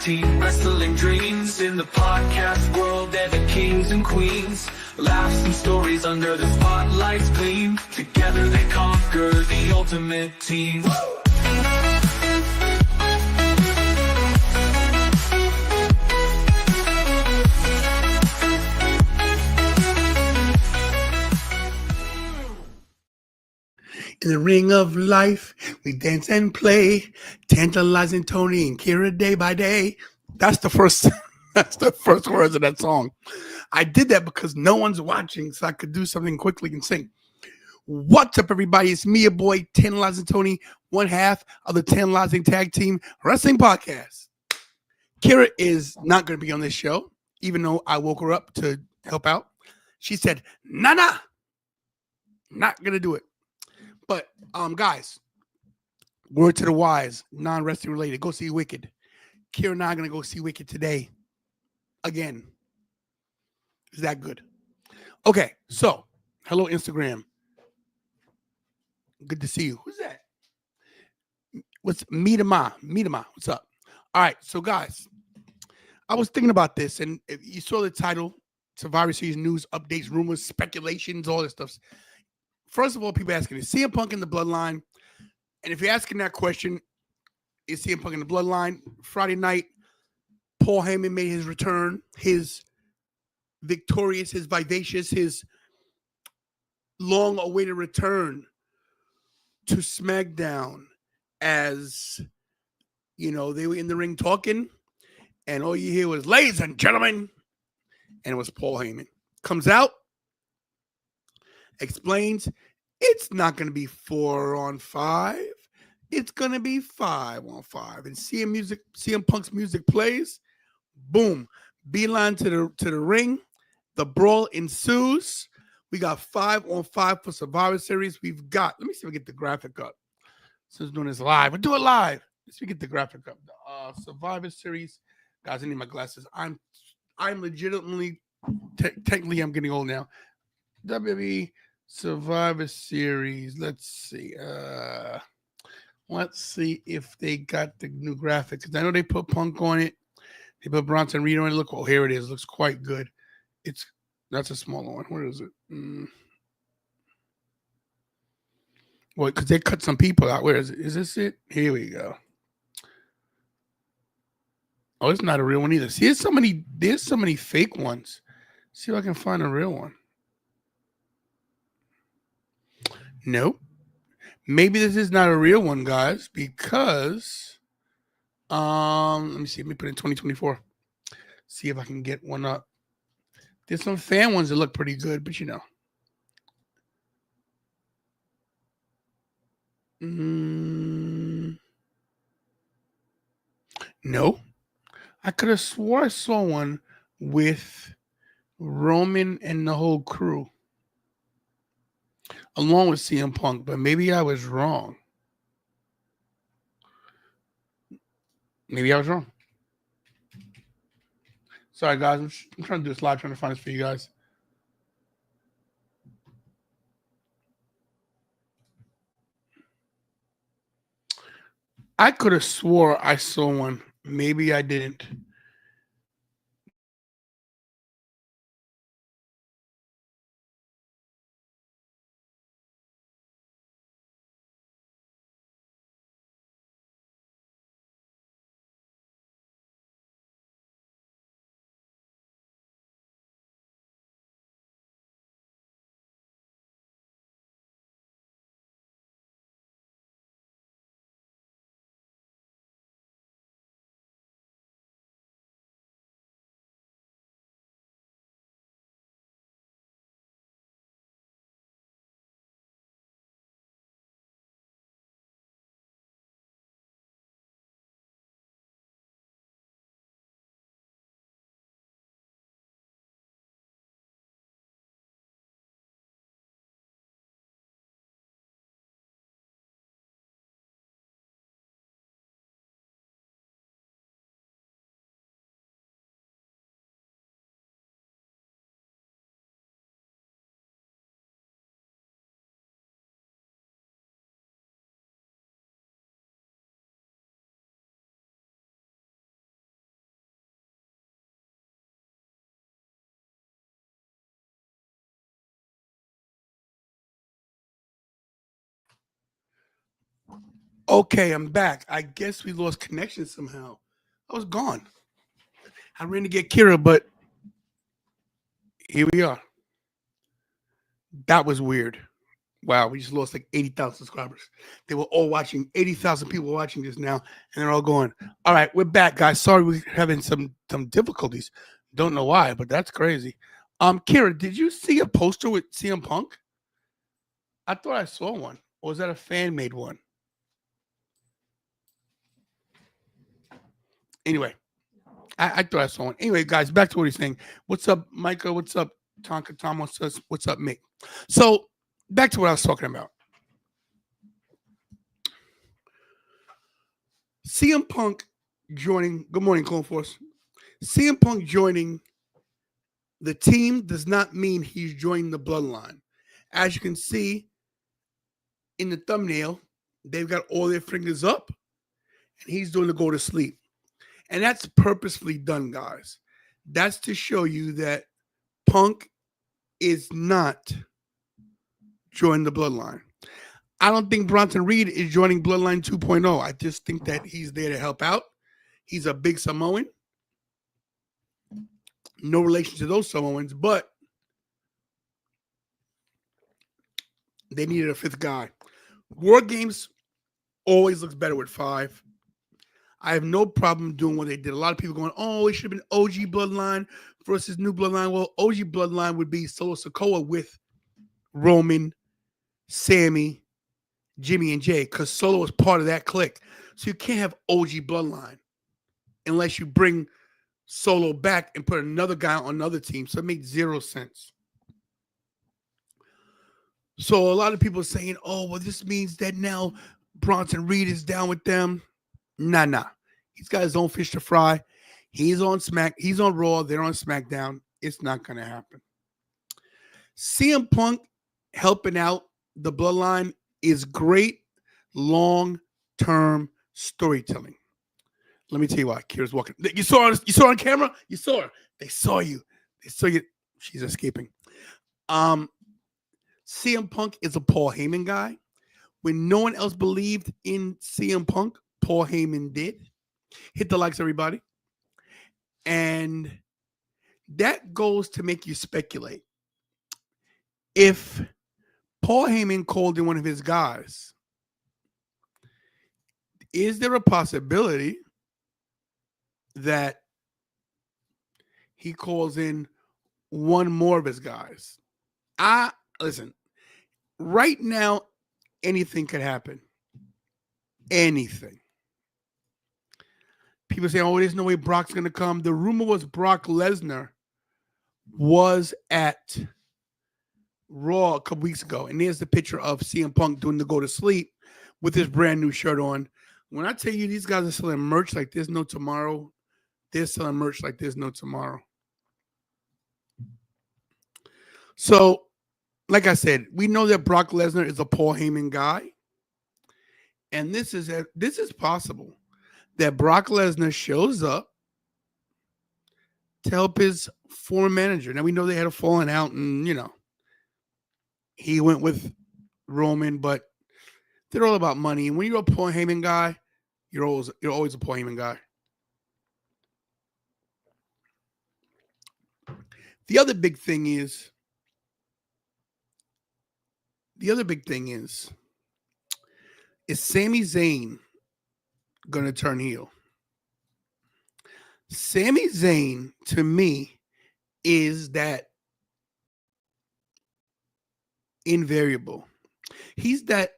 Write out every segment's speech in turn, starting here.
team, wrestling dreams. In the podcast world, they're the kings and queens. Laughs and stories under the spotlight's gleam. Together they conquer the ultimate team. In the ring of life, we dance and play, tantalizing Tony and Kira day by day. That's the first words of that song. I did that because no one's watching, so I could do something quickly and sing. What's up, everybody? It's me, your boy, Tantalizing Tony, one half of the Tantalizing Tag Team Wrestling Podcast. Kira is not going to be on this show, even though I woke her up to help out. She said, nah, not going to do it. But, guys, word to the wise, non-wrestling related, go see Wicked. Kira and I are going to go see Wicked today. Again. Is that good? Okay, so, hello, Instagram. Good to see you. Who's that? What's Meetama? What's up? All right, so, guys, I was thinking about this, and if you saw the title, Survivor Series news, updates, rumors, speculations, all this stuff. First of all, people asking, is CM Punk in the Bloodline? And if you're asking that question, is CM Punk in the Bloodline? Friday night, Paul Heyman made his return, his victorious, his vivacious, his long-awaited return to SmackDown as, you know, they were in the ring talking, and all you hear was, ladies and gentlemen, and it was Paul Heyman. Comes out, explains it's not going to be 4-on-5. It's going to be 5-on-5. And CM Punk's music plays. Boom. Beeline to the ring. The brawl ensues. We got 5-on-5 for Survivor Series. Let me see if we get the graphic up. Since doing this live. We'll do it live. Let's see if we get the graphic up. Survivor Series. Guys, I need my glasses. I'm legitimately, technically, I'm getting old now. WWE Survivor Series. Let's see. Let's see if they got the new graphics. I know they put Punk on it. They put Bronson Reed on it. Look, oh, here it is. Looks quite good. That's a smaller one. Where is it? Well, because they cut some people out. Where is it? Is this it? Here we go. Oh, it's not a real one either. See, there's so many fake ones. See if I can find a real one. Nope. Maybe this is not a real one, guys, because let me see. Let me put in 2024. See if I can get one up. There's some fan ones that look pretty good, but you know. No. I could have swore I saw one with Roman and the whole crew, along with CM Punk, but maybe I was wrong. Sorry, guys. I'm trying to do this live, trying to find this for you guys. I could have swore I saw one. Maybe I didn't. Okay, I'm back. I guess we lost connection somehow. I was gone. I ran to get Kira, but here we are. That was weird. Wow, we just lost like 80,000 subscribers. They were all watching. 80,000 people were watching this now, and they're all going. All right, we're back, guys. Sorry, we're having some difficulties. Don't know why, but that's crazy. Kira, did you see a poster with CM Punk? I thought I saw one. Or was that a fan made one? Anyway, I thought I saw one. Anyway, guys, back to what he's saying. What's up, Micah? What's up, Tonka Tom? What's up, Mick? So back to what I was talking about. CM Punk joining. Good morning, Clone Force. CM Punk joining the team does not mean he's joining the Bloodline. As you can see in the thumbnail, they've got all their fingers up, and he's doing the go to sleep. And that's purposefully done, guys. That's to show you that Punk is not joining the Bloodline. I don't think Bronson Reed is joining Bloodline 2.0. I just think that he's there to help out. He's a big Samoan. No relation to those Samoans, but they needed a fifth guy. War Games always looks better with 5. I have no problem doing what they did. A lot of people going, oh, it should have been OG Bloodline versus New Bloodline. Well, OG Bloodline would be Solo Sikoa with Roman, Sammy, Jimmy, and Jay, because Solo was part of that clique. So you can't have OG Bloodline unless you bring Solo back and put another guy on another team. So it made 0 sense. So a lot of people are saying, oh, well, this means that now Bronson Reed is down with them. Nah. He's got his own fish to fry. He's on Raw. They're on SmackDown. It's not going to happen. CM Punk helping out the Bloodline is great long-term storytelling. Let me tell you why. Kira's walking. You saw her on camera? You saw her. They saw you. They saw you. She's escaping. CM Punk is a Paul Heyman guy. When no one else believed in CM Punk, Paul Heyman did. Hit the likes, everybody. And that goes to make you speculate. If Paul Heyman called in one of his guys, is there a possibility that he calls in one more of his guys? Listen, right now, anything could happen. Anything. People say, oh, there's no way Brock's going to come. The rumor was Brock Lesnar was at Raw a couple weeks ago. And there's the picture of CM Punk doing the go to sleep with his brand new shirt on. When I tell you these guys are selling merch like there's no tomorrow, they're selling merch like there's no tomorrow. So, like I said, we know that Brock Lesnar is a Paul Heyman guy. And this is possible that Brock Lesnar shows up to help his former manager. Now, we know they had a falling out and, he went with Roman, but they're all about money. And when you're a Paul Heyman guy, you're always a Paul Heyman guy. The other big thing is Sami Zayn going to turn heel? Sami Zayn, to me, is that invariable. He's that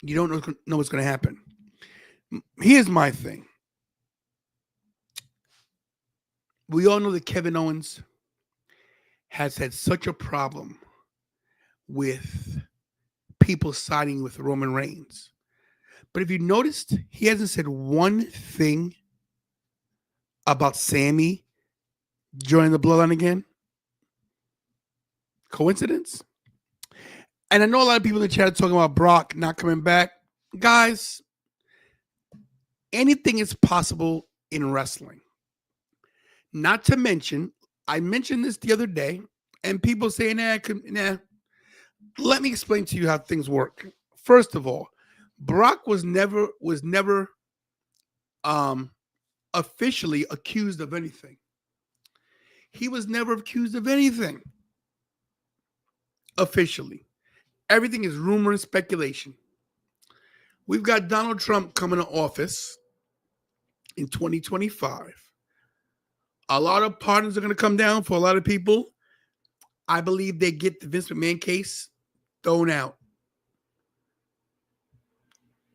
you don't know what's going to happen. Here's my thing. We all know that Kevin Owens has had such a problem with people siding with Roman Reigns. But if you noticed, he hasn't said one thing about Sami joining the Bloodline again. Coincidence? And I know a lot of people in the chat are talking about Brock not coming back. Guys, anything is possible in wrestling. Not to mention, I mentioned this the other day, and people say, nah. Let me explain to you how things work. First of all, Brock was never officially accused of anything. He was never accused of anything officially. Everything is rumor and speculation. We've got Donald Trump coming to office in 2025. A lot of pardons are going to come down for a lot of people. I believe they get the Vince McMahon case thrown out.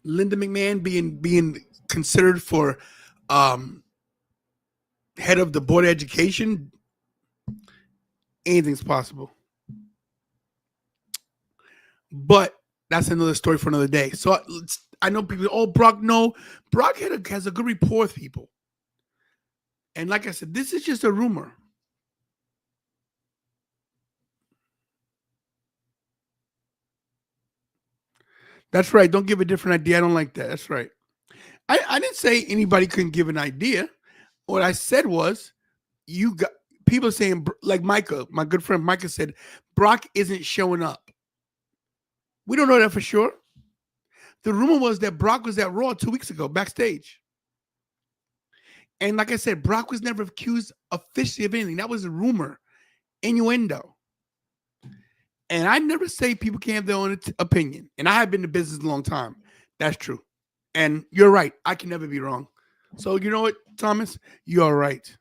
Linda McMahon being considered for head of the board of education, anything's possible. But that's another story for another day. So I know people, oh, Brock, no. Brock has a good rapport with people. And like I said, this is just a rumor. That's right. Don't give a different idea. I don't like that. That's right. I didn't say anybody couldn't give an idea. What I said was, you got people saying, like Micah, my good friend Micah said, Brock isn't showing up. We don't know that for sure. The rumor was that Brock was at Raw 2 weeks ago, backstage. And like I said, Brock was never accused officially of anything. That was a rumor, innuendo. And I never say people can't have their own opinion. And I have been in business a long time. That's true. And you're right. I can never be wrong. So you know what, Thomas? You're right.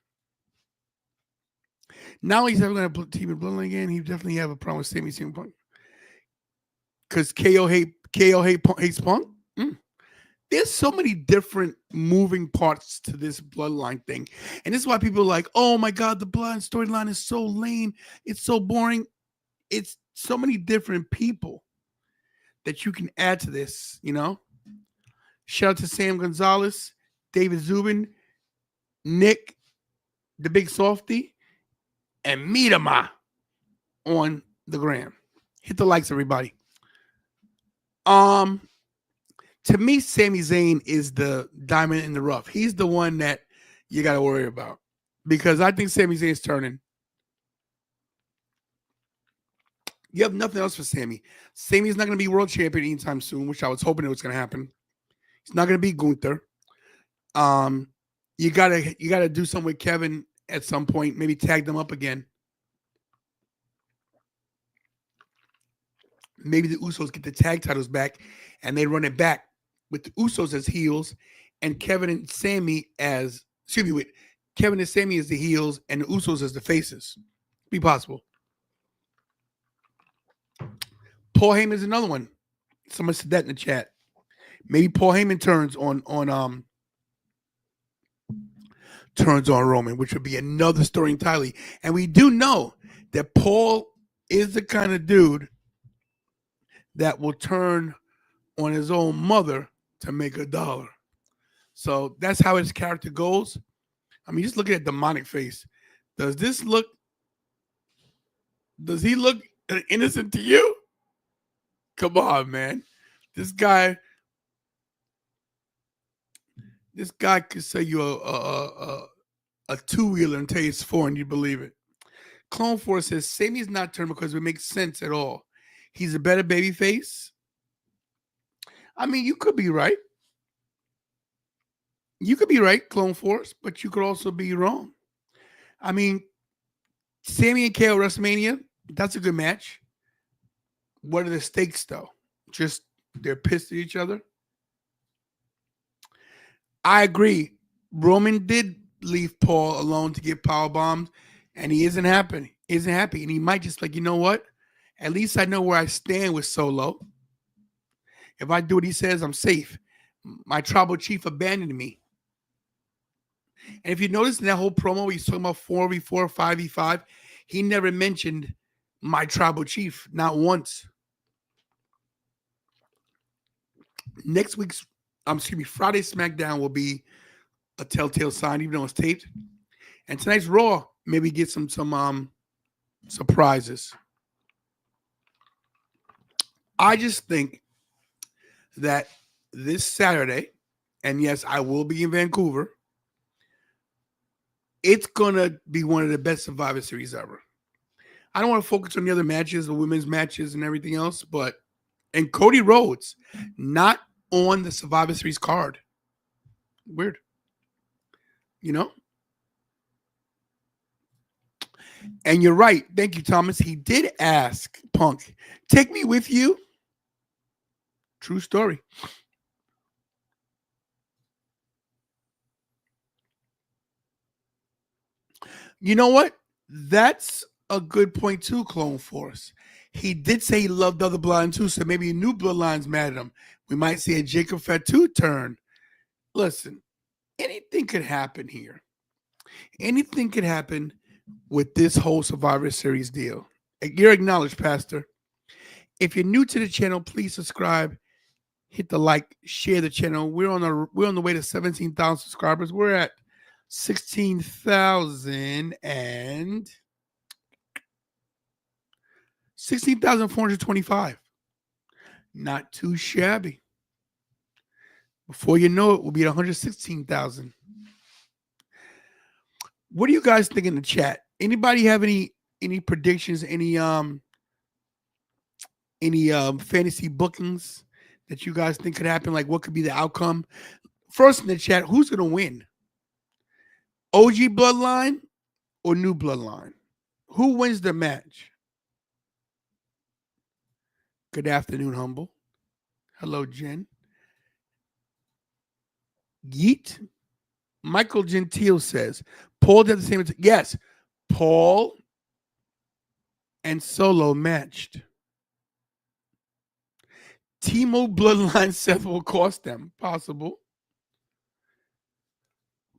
Now he's never going to team with Bloodline again. He definitely have a problem with Sami Zayn Punk. Because KO hates Punk. There's so many different moving parts to this Bloodline thing. And this is why people are like, oh my God, the Bloodline storyline is so lame. It's so boring. It's so many different people that you can add to this, you know? Shout out to Sam Gonzalez, David Zubin, Nick, the Big Softy, and Midama on the gram. Hit the likes, everybody. To me, Sami Zayn is the diamond in the rough. He's the one that you got to worry about because I think Sami Zayn's turning. You have nothing else for Sami. Sami's not going to be world champion anytime soon, which I was hoping it was going to happen. He's not going to be Gunther. You gotta do something with Kevin at some point. Maybe tag them up again. Maybe the Usos get the tag titles back, and they run it back with the Usos as heels, and Kevin and Sami as Kevin and Sami as the heels, and the Usos as the faces. Be possible. Paul Heyman is another one. Someone said that in the chat. Maybe Paul Heyman turns on Roman, which would be another story entirely. And we do know that Paul is the kind of dude that will turn on his own mother to make $1. So that's how his character goes. I mean, just look at that demonic face. Does he look innocent to you? Come on, man. This guy could say you a two-wheeler and tell you it's four and you believe it. Clone Force says Sami's not turned because it makes sense at all. He's a better baby face. I mean, you could be right. You could be right, Clone Force, but you could also be wrong. I mean, Sami and KO WrestleMania, that's a good match. What are the stakes, though? Just they're pissed at each other? I agree. Roman did leave Paul alone to get power bombed, and he isn't happy. And he might just like, you know what? At least I know where I stand with Solo. If I do what he says, I'm safe. My tribal chief abandoned me. And if you notice in that whole promo, he's talking about 4v4, 5v5. He never mentioned my tribal chief, not once. Next week's, Friday SmackDown will be a telltale sign, even though it's taped. And tonight's Raw, maybe get some surprises. I just think that this Saturday, and yes, I will be in Vancouver, it's going to be one of the best Survivor Series ever. I don't want to focus on the other matches, the women's matches and everything else, and Cody Rhodes, not on the Survivor Series card. Weird. You know? And you're right. Thank you, Thomas. He did ask Punk, take me with you. True story. You know what? That's a good point too, Clone Force. He did say he loved other Bloodline too, so maybe new Bloodline's mad at him. We might see a Jacob Fatu turn. Listen, anything could happen here. Anything could happen with this whole Survivor Series deal. You're acknowledged, Pastor. If you're new to the channel, please subscribe, hit the like, share the channel. We're on the way to 17,000 subscribers. We're at 16,425. Not too shabby. Before you know it, we'll be at 116,000. What do you guys think in the chat? Anybody have any predictions? Any fantasy bookings that you guys think could happen? Like, what could be the outcome? First in the chat, who's gonna win? OG Bloodline or New Bloodline? Who wins the match? Good afternoon, Humble. Hello, Jen. Yeet. Michael Gentile says, Paul did the same. Yes, Paul and Solo matched. Timo Bloodline Seth will cost them. Possible.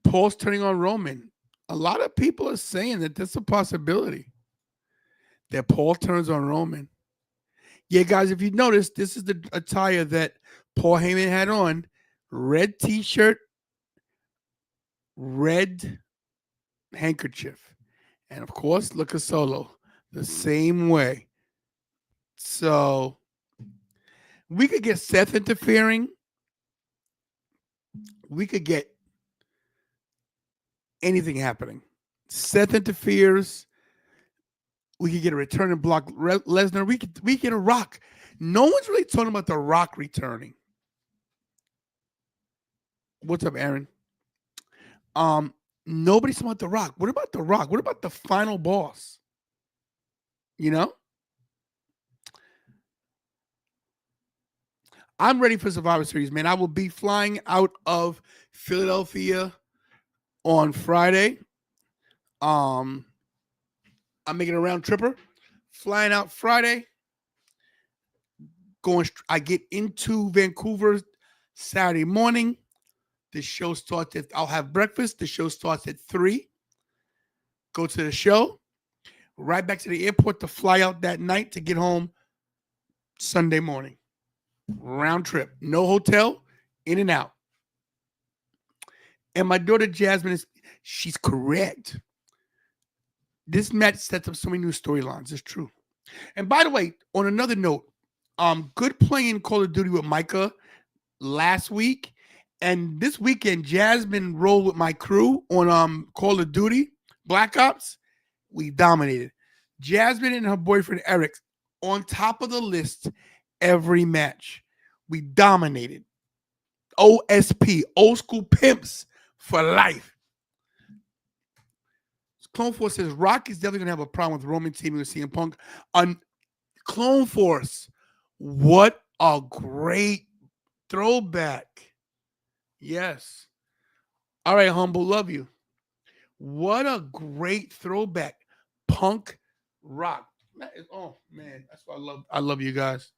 Paul's turning on Roman. A lot of people are saying that that's a possibility. That Paul turns on Roman. Yeah, guys, if you notice, this is the attire that Paul Heyman had on. Red t-shirt, red handkerchief. And, of course, look at Solo. The same way. So, we could get Seth interfering. We could get anything happening. Seth interferes. We could get a return of Brock Lesnar. We get a Rock. No one's really talking about the Rock returning. What's up, Aaron? Nobody's talking about the Rock. What about the Rock? What about the final boss? You know? I'm ready for Survivor Series, man. I will be flying out of Philadelphia on Friday. I'm making a round tripper, flying out Friday. I get into Vancouver Saturday morning. The show starts I'll have breakfast. The show starts at 3. Go to the show. Right back to the airport to fly out that night to get home Sunday morning. Round trip. No hotel. In and out. And my daughter Jasmine she's correct. This match sets up so many new storylines. It's true. And by the way, on another note, good playing Call of Duty with Micah last week. And this weekend, Jasmine rolled with my crew on Call of Duty, Black Ops. We dominated. Jasmine and her boyfriend Eric on top of the list every match. We dominated. OSP, old school pimps for life. Clone Force says Rock is definitely going to have a problem with Roman teaming with CM Punk. On Clone Force, what a great throwback. Yes. All right, Humble, love you. What a great throwback. Punk Rock. Oh, man, that's what I love you guys.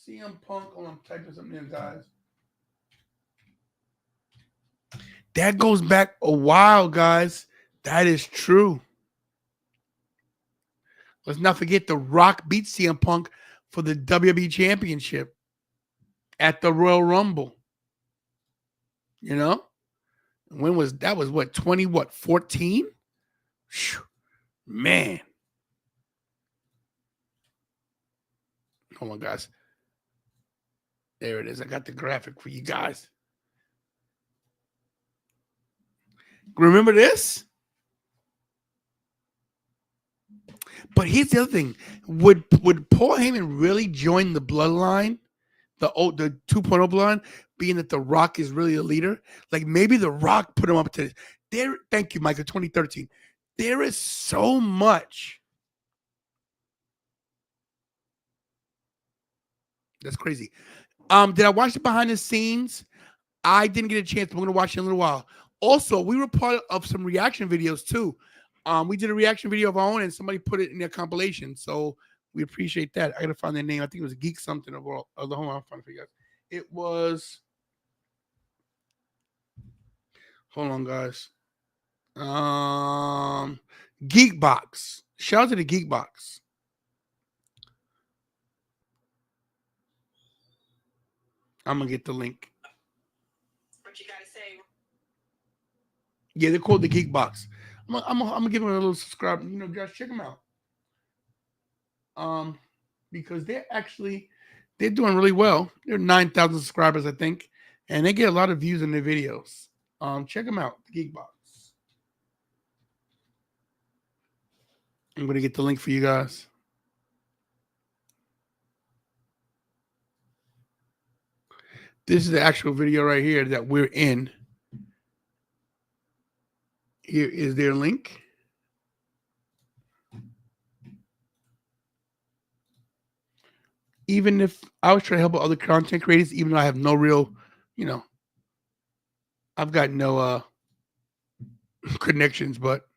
CM Punk, I'm typing something in, guys. That goes back a while, guys. That is true. Let's not forget The Rock beat CM Punk for the WWE Championship at the Royal Rumble. You know? When was that? Was what, 14? Man. Hold on, guys. There it is. I got the graphic for you guys. Remember this? But here's the other thing. Would Paul Heyman really join the Bloodline? the 2.0 Bloodline, being that The Rock is really a leader. Like maybe The Rock put him up to there. Thank you, Michael. 2013. There is so much. That's crazy. Did I watch the behind the scenes? I didn't get a chance, but we're gonna watch it in a little while. Also, we were part of some reaction videos too. We did a reaction video of our own, and somebody put it in their compilation. So we appreciate that. I gotta find their name. I think it was Geek something of all. Hold on, I'll find it for you guys. It was. Hold on, guys. Geekbox. Shout out to the Geekbox. I'm gonna get the link. What you gotta say? Yeah, they're called the Geekbox. I'm gonna give them a little subscribe. You know, guys, check them out. Because they're doing really well. They're 9,000 subscribers, I think, and they get a lot of views in their videos. Check them out, the Geekbox. I'm gonna get the link for you guys. This is the actual video right here that we're in. Here is their link. Even if I was trying to help other content creators, even though I have no real, I've got no connections, but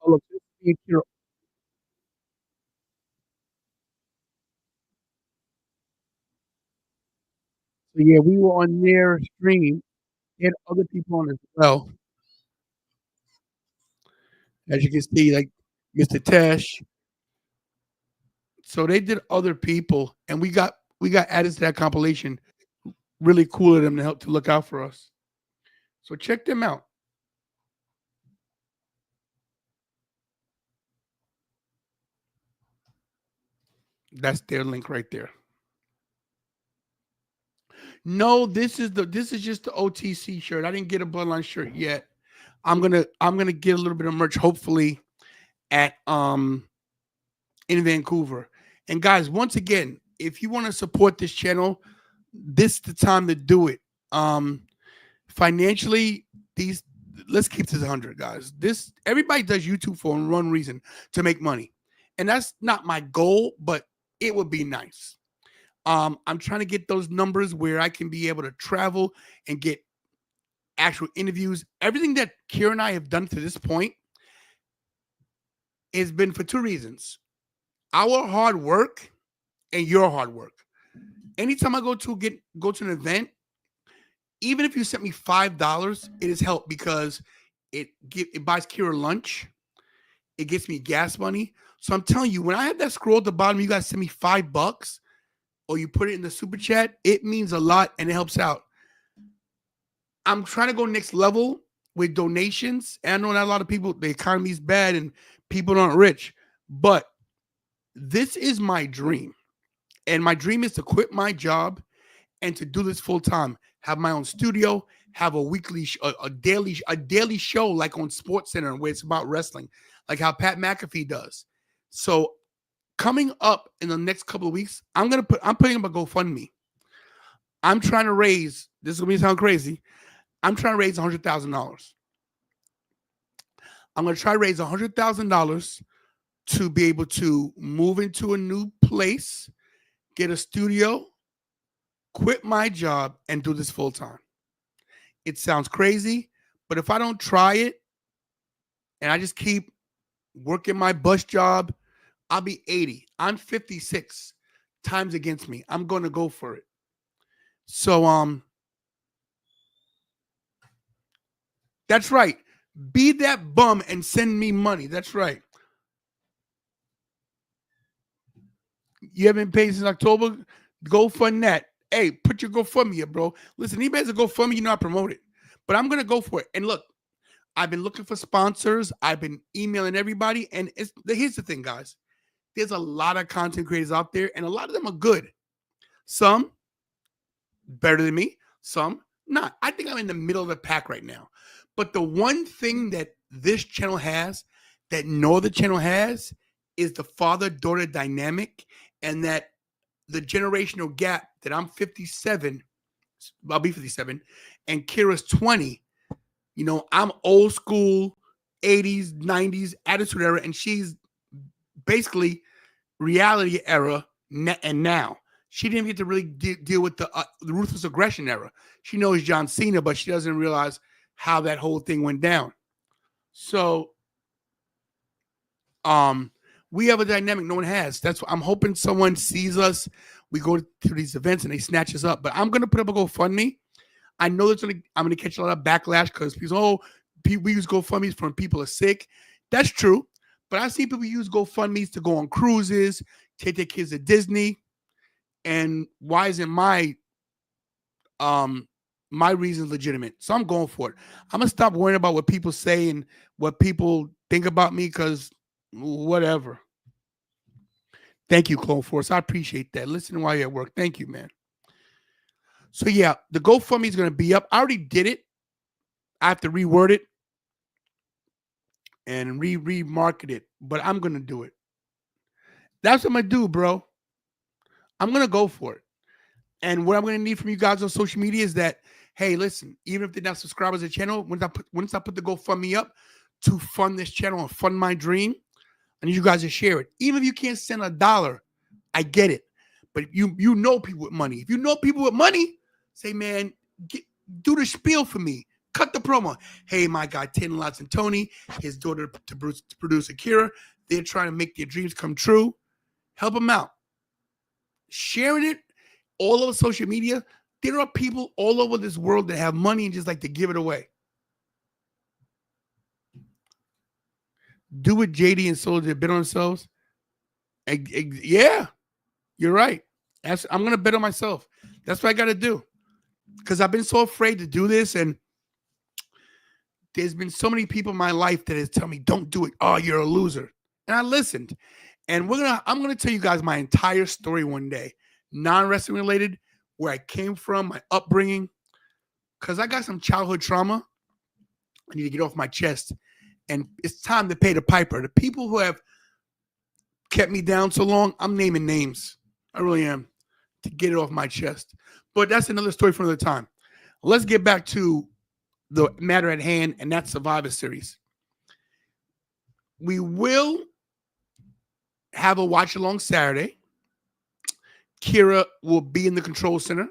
so yeah, we were on their stream. They had other people on as well. As you can see, like Mr. Tesh. So they did other people, and we got added to that compilation. Really cool of them to help to look out for us. So check them out. That's their link right there. No, this is just the OTC shirt. I didn't get a Bloodline shirt yet. I'm gonna get a little bit of merch, hopefully, at in Vancouver. And guys, once again, if you want to support this channel, this is the time to do it. Financially, let's keep this 100, guys. Everybody does YouTube for one reason, to make money, and that's not my goal, but it would be nice. I'm trying to get those numbers where I can be able to travel and get actual interviews. Everything that Kira and I have done to this point has been for two reasons: our hard work and your hard work. Anytime I go to an event, even if you sent me $5, it has helped because it buys Kira lunch, it gets me gas money. So I'm telling you, when I have that scroll at the bottom, you guys send me $5, or you put it in the super chat, it means a lot and it helps out. I'm trying to go next level with donations. And I know not a lot of people, the economy is bad and people aren't rich, but this is my dream. And my dream is to quit my job and to do this full time, have my own studio, have a weekly, a daily show like on SportsCenter where it's about wrestling, like how Pat McAfee does. So coming up in the next couple of weeks, I'm putting up a GoFundMe. I'm trying to raise, this is going to sound crazy, I'm trying to raise $100,000. I'm going to try to raise $100,000 to be able to move into a new place, get a studio, quit my job, and do this full time. It sounds crazy, but if I don't try it and I just keep working my bus job, I'll be 80. I'm 56. Time's against me. I'm going to go for it. So, that's right. Be that bum and send me money. That's right. You haven't paid since October? Go fund that. Hey, put your GoFundMe here, bro. Listen, anybody has a GoFundMe, you know I promote it. But I'm going to go for it. And look, I've been looking for sponsors. I've been emailing everybody. And here's the thing, guys. There's a lot of content creators out there, and a lot of them are good. Some better than me, some not. I think I'm in the middle of the pack right now. But the one thing that this channel has that no other channel has is the father-daughter dynamic, and that the generational gap that I'm 57, I'll be 57, and Kira's 20. You know, I'm old school, 80s, 90s, attitude era, and she's basically reality era and now. She didn't get to really deal with the ruthless aggression era. She knows John Cena, but she doesn't realize how that whole thing went down. So, we have a dynamic no one has. That's what I'm hoping someone sees us. We go to these events and they snatch us up. But I'm gonna put up a GoFundMe. I know I'm gonna catch a lot of backlash because people, we use GoFundMe's from people are sick. That's true. But I see people use GoFundMe's to go on cruises, take their kids to Disney. And why isn't my reason legitimate? So I'm going for it. I'm gonna stop worrying about what people say and what people think about me, because whatever. Thank you, Clone Force. I appreciate that. Listening while you're at work. Thank you, man. So yeah, the GoFundMe is gonna be up. I already did it. I have to reword it and remarket it, but I'm gonna do it. That's what I'm gonna do, bro. I'm gonna go for it. And what I'm gonna need from you guys on social media is that, hey, listen, even if they're not subscribers to the channel, once I put the GoFundMe up to fund this channel and fund my dream, I need you guys to share it. Even if you can't send $1, I get it. But you know people with money. If you know people with money, say, man, do the spiel for me. Cut the promo. Hey, my guy, Tin Lots and Tony, his daughter to produce Akira. They're trying to make their dreams come true. Help them out. Sharing it all over social media. There are people all over this world that have money and just like to give it away. Do what JD and Soldier bet on themselves. Yeah, you're right. I'm going to bet on myself. That's what I got to do. Because I've been so afraid to do this, and there's been so many people in my life that has told me, don't do it. Oh, you're a loser. And I listened. And I'm going to tell you guys my entire story one day, non-wrestling related, where I came from, my upbringing, because I got some childhood trauma I need to get off my chest. And it's time to pay the piper. The people who have kept me down so long, I'm naming names. I really am, to get it off my chest. But that's another story for another time. Let's get back to the matter at hand, and that's Survivor Series. We will have a watch along Saturday. Kira will be in the control center.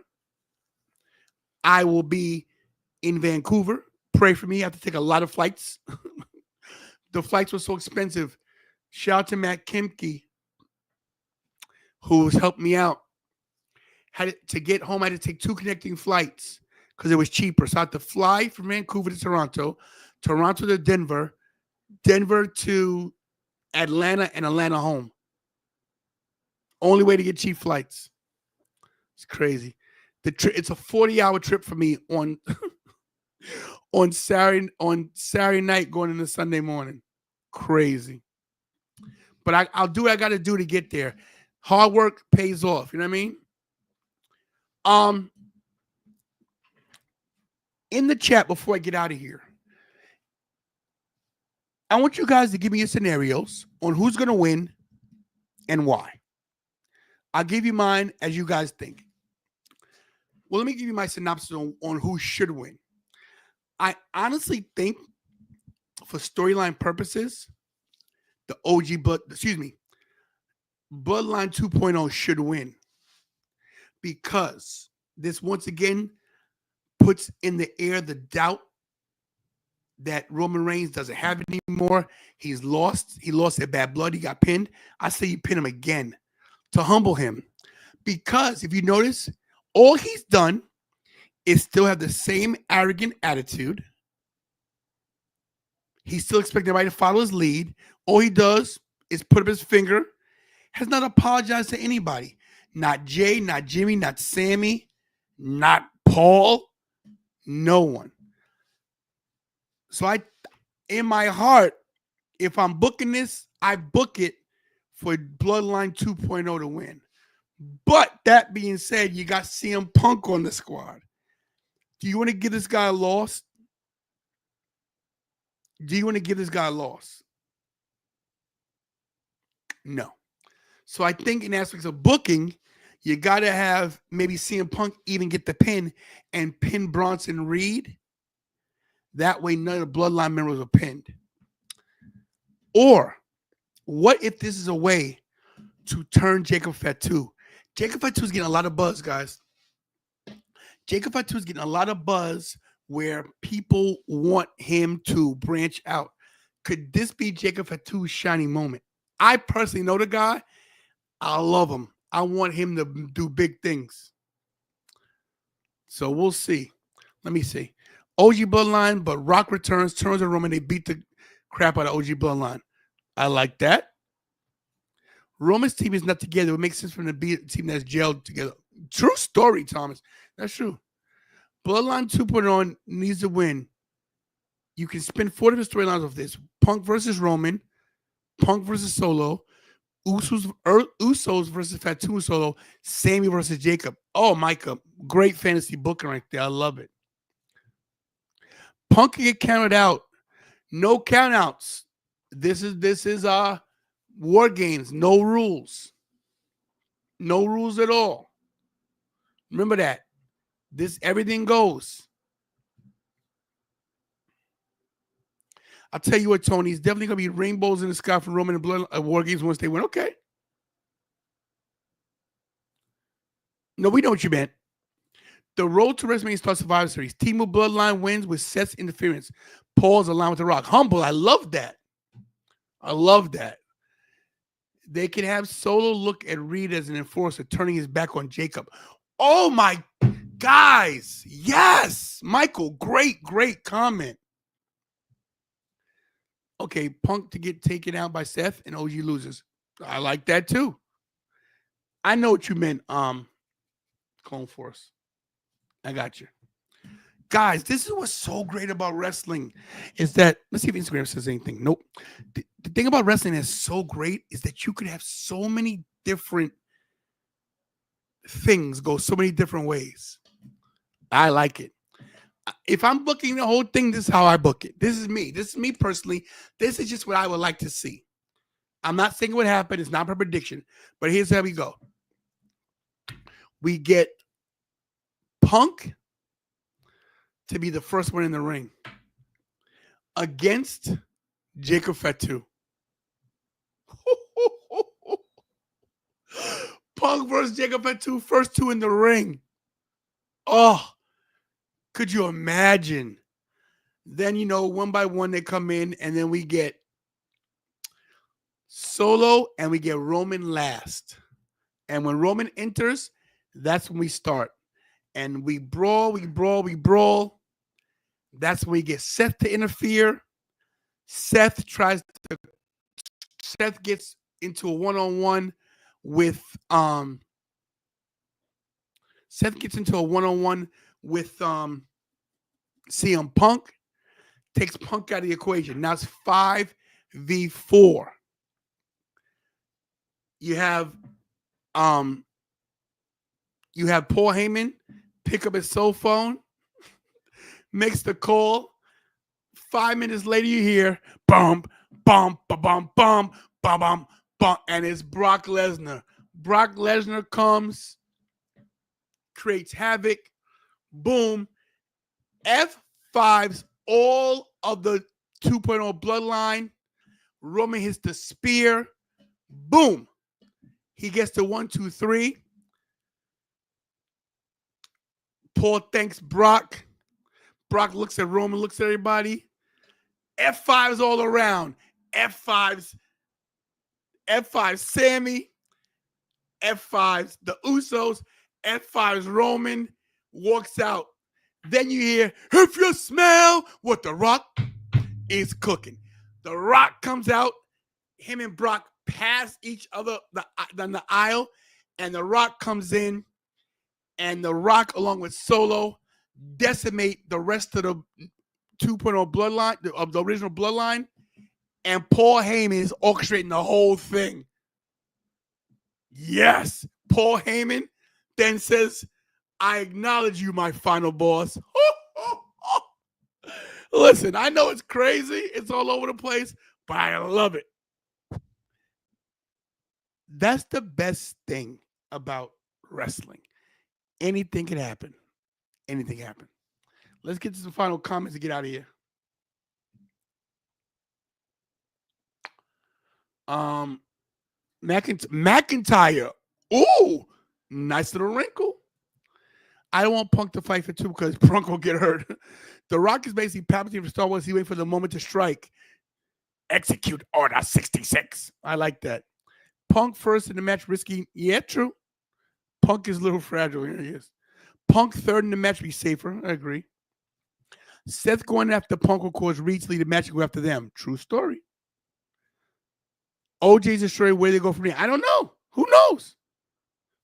I will be in Vancouver. Pray for me. I have to take a lot of flights. The flights were so expensive. Shout out to Matt Kimke, who's helped me out. To get home, I had to take 2 connecting flights because it was cheaper. So I had to fly from Vancouver to Toronto, Toronto to Denver, Denver to Atlanta, and Atlanta home. Only way to get cheap flights. It's crazy. It's a 40-hour trip for me on on Saturday night going into Sunday morning. Crazy. But I'll do what I got to do to get there. Hard work pays off. You know what I mean? In the chat before I get out of here, I want you guys to give me your scenarios on who's going to win and why. I'll give you mine as you guys think. Well, let me give you my synopsis on who should win. I honestly think, for storyline purposes, the Bloodline 2.0 should win, because this once again puts in the air the doubt that Roman Reigns doesn't have it anymore. He's lost. He lost at Bad Blood. He got pinned. I say you pin him again to humble him, because if you notice, all he's done is still have the same arrogant attitude. He still expects everybody to follow his lead. All he does is put up his finger. Has not apologized to anybody. Not Jay, not Jimmy, not Sammy, not Paul. No one. So in my heart, if I'm booking this, I book it for Bloodline 2.0 to win. But that being said, you got CM Punk on the squad. Do you want to give this guy a loss? Do you want to give this guy a loss? No. So I think in aspects of booking, you got to have maybe CM Punk even get the pin and pin Bronson Reed. That way, none of the Bloodline members are pinned. Or what if this is a way to turn Jacob Fatu? Jacob Fatu is getting a lot of buzz, guys. Jacob Fatu is getting a lot of buzz where people want him to branch out. Could this be Jacob Fatu's shining moment? I personally know the guy. I love him. I want him to do big things. So we'll see. Let me see. OG Bloodline, but Rock returns, turns on Roman. They beat the crap out of OG Bloodline. I like that. Roman's team is not together. It makes sense for them to be a team that's gelled together. True story, Thomas. That's true. Bloodline 2.0 needs to win. You can spin 4 different storylines of this. Punk versus Roman. Punk versus Solo. Usos versus Fatu and Solo. Sami versus Jacob. Oh, Micah. Great fantasy booking right there. I love it. Punk can get counted out. No countouts. This is War Games. No rules. No rules at all. Remember that. Everything goes. I'll tell you what, Tony, it's definitely going to be rainbows in the sky for Roman and Blood War Games once they win. Okay. No, we know what you meant. The road to WrestleMania starts Survivor Series. Team of Bloodline wins with Seth's interference. Paul's aligned with The Rock. Humble. I love that. I love that. They can have Solo look at Reed as an enforcer, turning his back on Jacob. Oh, my guys. Yes. Michael, great comment. Okay, Punk to get taken out by Seth and OG loses. I like that too. I know what you meant, Clone Force. I got you. Guys, this is what's so great about wrestling is that, let's see if Instagram says anything. Nope. The thing about wrestling that's so great is that you could have so many different things go so many different ways. I like it. If I'm booking the whole thing, this is how I book it. This is me. This is me personally. This is just what I would like to see. I'm not saying what happened. It's not a prediction. But here's how we go. We get Punk to be the first one in the ring against Jacob Fatu. Punk versus Jacob Fatu, first 2 in the ring. Oh, could you imagine? Then, one by one they come in, and then we get Solo and we get Roman last. And when Roman enters, that's when we start. And we brawl. That's when we get Seth to interfere. Seth gets into a one-on-one with CM Punk, takes Punk out of the equation. Now it's 5v4. You have Paul Heyman pick up his cell phone, makes the call. 5 minutes later, you hear bum, bum, bum, bum, bum, bum, bum, bum, and it's Brock Lesnar. Brock Lesnar comes, creates havoc, boom, F5s all of the 2.0 Bloodline. Roman hits the spear, boom. He gets the 1, 2, 3. Paul thanks Brock. Brock looks at Roman, looks at everybody. F5s all around. F5s Sami. F5s the Usos. F5s Roman. Walks out. Then you hear, if you smell what The Rock is cooking. The Rock comes out. Him and Brock pass each other down the aisle. And The Rock comes in. And The Rock, along with Solo, decimate the rest of the 2.0 Bloodline, of the original Bloodline. And Paul Heyman is orchestrating the whole thing. Yes. Paul Heyman then says, I acknowledge you, my final boss. Listen, I know it's crazy. It's all over the place, but I love it. That's the best thing about wrestling. Anything can happen. Anything can happen. Let's get to some final comments to get out of here. McIntyre. Ooh, nice little wrinkle. I don't want Punk to fight for two because Punk will get hurt. The Rock is basically Palpatine for Star Wars. He waiting for the moment to strike. Execute Order 66. I like that. Punk first in the match, risky. Yeah, true. Punk is a little fragile. Here he is. Punk third in the match, be safer. I agree. Seth going after Punk will cause Reed to lead the match and go after them. True story. OJ's a story. Where they go from there? I don't know. Who knows?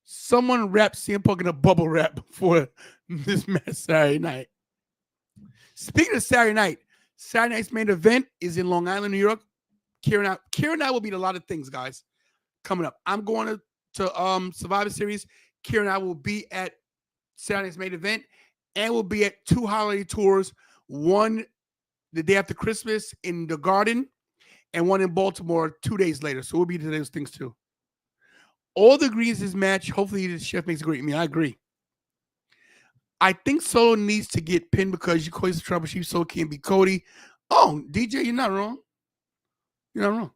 Someone wrapped CM Punk in a bubble wrap for this match Saturday night. Speaking of Saturday night's main event is in Long Island, New York. Kieran and I will be at a lot of things, guys, coming up. I'm going to Survivor Series. Kieran and I will be at Saturday's main event, and we'll be at 2 holiday tours. One the day after Christmas in the Garden, and one in Baltimore 2 days later. So we'll be to those things too. All the agrees this match. Hopefully the chef makes a great meal. I agree. I think Solo needs to get pinned because you cause the trouble. She so can't be Cody. Oh, DJ, you're not wrong. You're not wrong.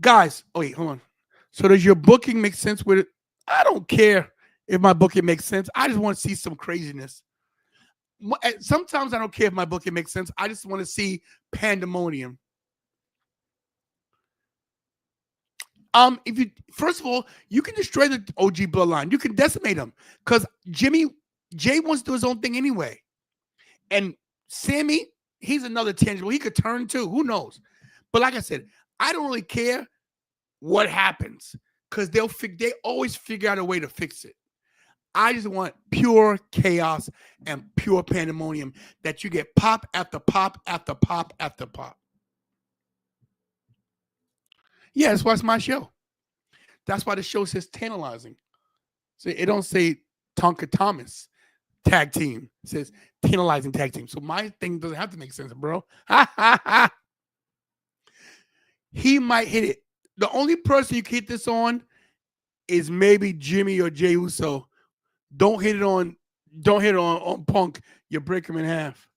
Guys, oh wait, hold on. So does your booking make sense with it? I don't care if my booking makes sense. I just want to see some craziness. Sometimes I don't care if my booking makes sense. I just want to see pandemonium. If you first of all, you can destroy the OG bloodline. You can decimate them because Jay wants to do his own thing anyway. And Sammy, he's another tangible. He could turn too. Who knows? But like I said, I don't really care what happens because they always figure out a way to fix it. I just want pure chaos and pure pandemonium that you get pop after pop after pop after pop. Yeah, that's why it's my show. That's why the show says tantalizing. So it don't say Tonka Thomas tag team. It says tantalizing tag team. So my thing doesn't have to make sense, bro. He might hit it. The only person you can hit this on is maybe Jimmy or Jey Uso. Don't hit it on Punk. You break him in half.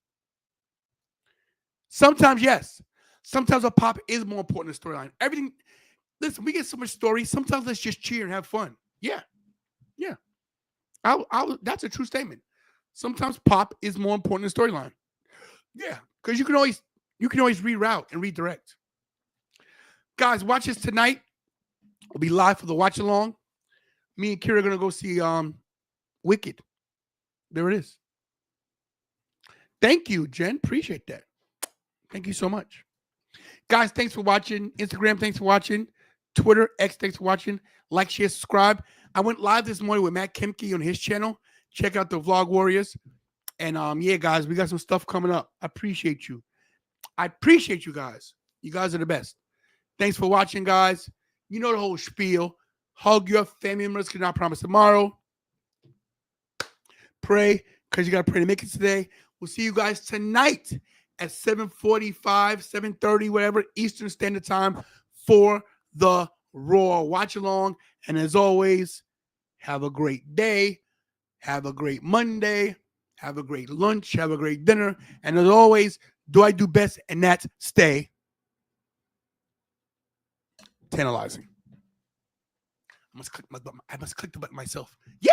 Sometimes, yes. Sometimes a pop is more important than storyline. Everything. Listen, we get so much story. Sometimes let's just cheer and have fun. Yeah. Yeah. That's a true statement. Sometimes pop is more important than storyline. Yeah. Because you can always reroute and redirect. Guys, watch us tonight. We'll be live for the watch along. Me and Kira are gonna go see Wicked. There it is. Thank you, Jen. Appreciate that. Thank you so much. Guys, thanks for watching. Instagram, thanks for watching. Twitter, X, thanks for watching. Like, share, subscribe. I went live this morning with Matt Kemke on his channel. Check out the Vlog Warriors. And yeah, guys, we got some stuff coming up. I appreciate you. I appreciate you guys. You guys are the best. Thanks for watching, guys. You know the whole spiel. Hug your family members, cannot promise tomorrow. Pray, because you got to pray to make it today. We'll see you guys tonight at 7:45, 7:30, whatever, Eastern Standard Time for the Raw watch along. And as always, have a great day. Have a great Monday. Have a great lunch. Have a great dinner. And as always, do I do best? And that's stay tantalizing. I must click the button myself. Yeah.